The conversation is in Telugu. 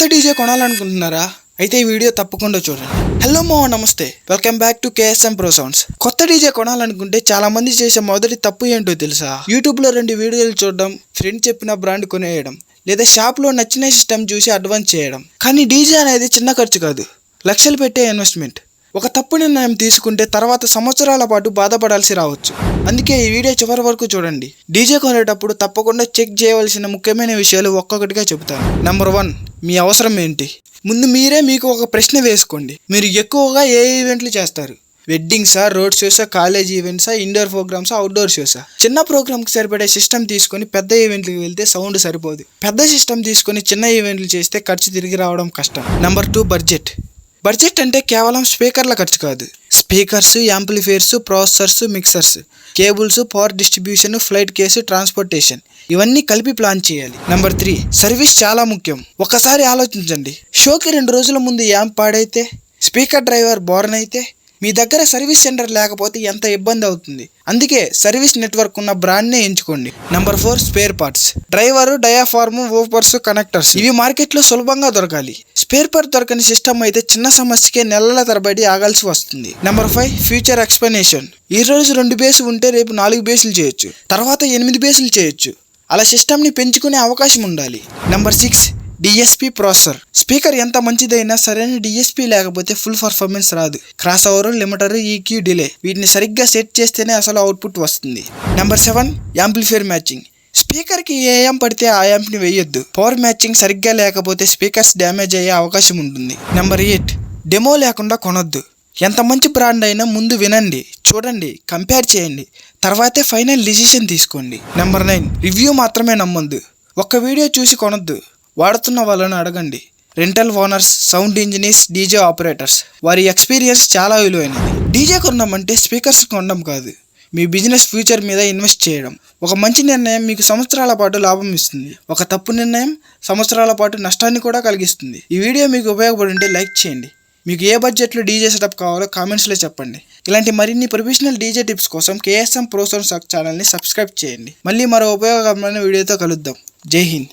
కొత్త డీజే కొనాలనుకుంటున్నారా? అయితే ఈ వీడియో తప్పకుండా చూడండి. హలో మామ, నమస్తే, welcome back to KSM Pro Sounds. కొత్త డీజే కొనాలనుకుంటే చాలా మంది చేసే మొదటి తప్పు ఏంటో తెలుసా? యూట్యూబ్ లో 2 వీడియోలు చూడడం, ఫ్రెండ్ చెప్పిన బ్రాండ్ కొనేయడం, లేదా షాప్ లో నచ్చిన సిస్టమ్ చూసి అడ్వాన్స్ చేయడం. కానీ డీజే అనేది చిన్న ఖర్చు కాదు, లక్షలు పెట్టే ఇన్వెస్ట్మెంట్. ఒక తప్పు నిర్ణయం తీసుకుంటే తర్వాత సంవత్సరాల పాటు బాధపడాల్సి రావచ్చు. అందుకే ఈ వీడియో చివరి వరకు చూడండి. డీజే కొనేటప్పుడు తప్పకుండా చెక్ చేయవలసిన ముఖ్యమైన విషయాలు ఒక్కొక్కటిగా చెబుతాను. నెంబర్ 1, మీ అవసరం ఏంటి? ముందు మీరే మీకు ఒక ప్రశ్న వేసుకోండి. మీరు ఎక్కువగా ఏ ఈవెంట్లు చేస్తారు? వెడ్డింగ్సా, రోడ్ షోసా, కాలేజ్ ఈవెంట్సా, ఇండోర్ ప్రోగ్రామ్సా, అవుట్డోర్ షోసా? చిన్న ప్రోగ్రామ్కి సరిపడే సిస్టమ్ తీసుకొని పెద్ద ఈవెంట్లకు వెళ్తే సౌండ్ సరిపోదు. పెద్ద సిస్టమ్ తీసుకొని చిన్న ఈవెంట్లు చేస్తే ఖర్చు తిరిగి రావడం కష్టం. నెంబర్ 2, బడ్జెట్ అంటే కేవలం స్పీకర్ల ఖర్చు కాదు. Speakers, amplifiers, processors, mixers, cables, power distribution, flight case, transportation, ఇవన్నీ కలిపి ప్లాన్ చేయాలి. నెంబర్ 3, సర్వీస్ చాలా ముఖ్యం. ఒకసారి ఆలోచించండి, షోకి 2 రోజుల ముందు యాంప్ పాడైతే, స్పీకర్ డ్రైవర్ బోర్న్ అయితే, మీ దగ్గర సర్వీస్ సెంటర్ లేకపోతే ఎంత ఇబ్బంది అవుతుంది. అందుకే సర్వీస్ నెట్వర్క్ ఉన్న బ్రాండ్నే ఎంచుకోండి. Number 4, spare parts. Driver, diaphragm, woofers, connectors, ఇవి మార్కెట్లో సులభంగా దొరకాలి. స్పేర్ పార్ట్ దొరకని సిస్టమ్ అయితే చిన్న సమస్యకే నెలల తరబడి ఆగాల్సి వస్తుంది. Number 5, future expansion. ఈ రోజు 2 బేస్ ఉంటే రేపు 4 బేసులు చేయొచ్చు, తర్వాత 8 బేసులు చేయొచ్చు. అలా సిస్టమ్ని పెంచుకునే అవకాశం ఉండాలి. Number 6, DSP processor. స్పీకర్ ఎంత మంచిదైనా సరైన DSP లేకపోతే ఫుల్ పర్ఫార్మెన్స్ రాదు. Crossover, limiter, EQ, delay, వీటిని సరిగ్గా సెట్ చేస్తేనే అసలు అవుట్పుట్ వస్తుంది. Number 7, amplifier matching. స్పీకర్కి ఏ యాంప్ పడితే ఆ యాంప్ని వేయొద్దు. పవర్ మ్యాచింగ్ సరిగ్గా లేకపోతే స్పీకర్స్ డ్యామేజ్ అయ్యే అవకాశం ఉంటుంది. నెంబర్ 8, డెమో లేకుండా కొనొద్దు. ఎంత మంచి బ్రాండ్ అయినా ముందు వినండి, చూడండి, కంపేర్ చేయండి, తర్వాతే ఫైనల్ డిసిషన్ తీసుకోండి. నెంబర్ 9, రివ్యూ మాత్రమే నమ్మొద్దు. ఒక్క వీడియో చూసి కొనొద్దు, వాడుతున్న వాళ్ళని అడగండి. Rental owners, sound engineers, DJ operators, వారి ఎక్స్పీరియన్స్ చాలా విలువైనది. డీజే కొనడం అంటే స్పీకర్స్ కొనడం కాదు, మీ బిజినెస్ ఫ్యూచర్ మీద ఇన్వెస్ట్ చేయడం. ఒక మంచి నిర్ణయం మీకు సంవత్సరాల పాటు లాభం ఇస్తుంది, ఒక తప్పు నిర్ణయం సంవత్సరాల పాటు నష్టాన్ని కూడా కలిగిస్తుంది. ఈ వీడియో మీకు ఉపయోగపడి ఉంటే లైక్ చేయండి. మీకు ఏ బడ్జెట్లో డీజే సెటప్ కావాలో కామెంట్స్లో చెప్పండి. ఇలాంటి మరిన్ని ప్రొఫెషనల్ డీజే టిప్స్ కోసం KSM Pro Sounds ఛానల్ని సబ్స్క్రైబ్ చేయండి. మళ్ళీ మరో ఉపయోగకరమైన వీడియోతో కలుద్దాం. జై హింద్.